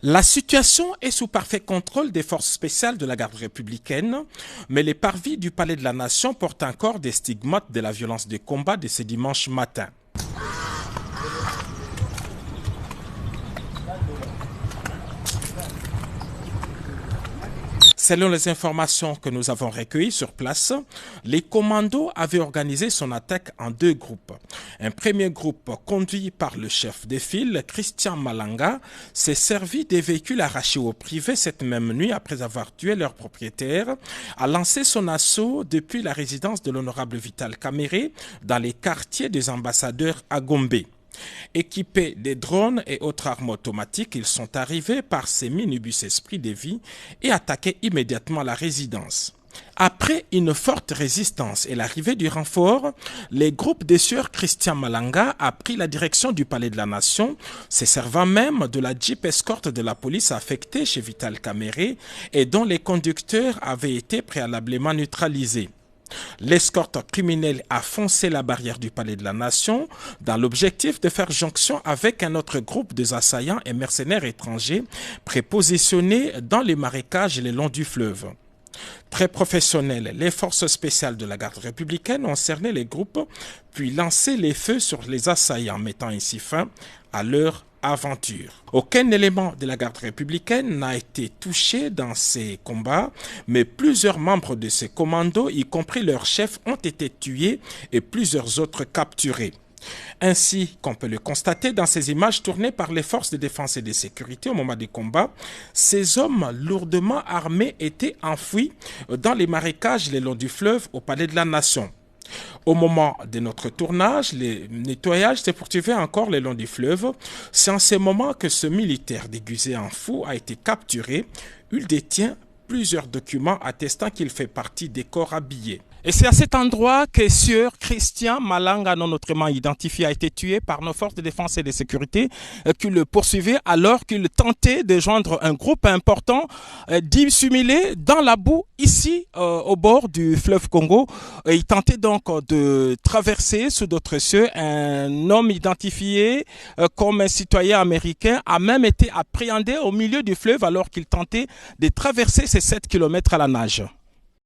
La situation est sous parfait contrôle des forces spéciales de la garde républicaine, mais les parvis du Palais de la Nation portent encore des stigmates de la violence des combats de ce dimanche matin. Selon les informations que nous avons recueillies sur place, les commandos avaient organisé son attaque en deux groupes. Un premier groupe, conduit par le chef de file, Christian Malanga, s'est servi des véhicules arrachés au privé cette même nuit après avoir tué leur propriétaire, a lancé son assaut depuis la résidence de l'honorable Vital Kamerhe dans les quartiers des ambassadeurs à Gombe. Équipés des drones et autres armes automatiques, ils sont arrivés par ces minibus Esprit de Vie et attaqué immédiatement la résidence. Après une forte résistance et l'arrivée du renfort, les groupes des sieurs Christian Malanga a pris la direction du Palais de la Nation, se servant même de la Jeep escorte de la police affectée chez Vital Kamerhe et dont les conducteurs avaient été préalablement neutralisés. L'escorte criminelle a foncé la barrière du Palais de la Nation dans l'objectif de faire jonction avec un autre groupe de assaillants et mercenaires étrangers prépositionnés dans les marécages et le long du fleuve. Très professionnels, les forces spéciales de la garde républicaine ont cerné les groupes puis lancé les feux sur les assaillants, mettant ainsi fin à leur aventure. Aucun élément de la garde républicaine n'a été touché dans ces combats, mais plusieurs membres de ces commandos, y compris leur chef, ont été tués et plusieurs autres capturés. Ainsi qu'on peut le constater dans ces images tournées par les forces de défense et de sécurité au moment des combats, ces hommes lourdement armés étaient enfouis dans les marécages le long du fleuve au Palais de la Nation. Au moment de notre tournage, le nettoyage s'est poursuivi encore le long du fleuve. C'est en ce moment que ce militaire déguisé en fou a été capturé. Il détient plusieurs documents attestant qu'il fait partie des corps habillés. Et c'est à cet endroit que Sieur Christian Malanga, non autrement identifié, a été tué par nos forces de défense et de sécurité qui le poursuivaient alors qu'il tentait de joindre un groupe important dissimulé dans la boue ici au bord du fleuve Congo. Il tentait donc de traverser sous d'autres cieux. Un homme identifié comme un citoyen américain a même été appréhendé au milieu du fleuve alors qu'il tentait de traverser ces 7 km à la nage.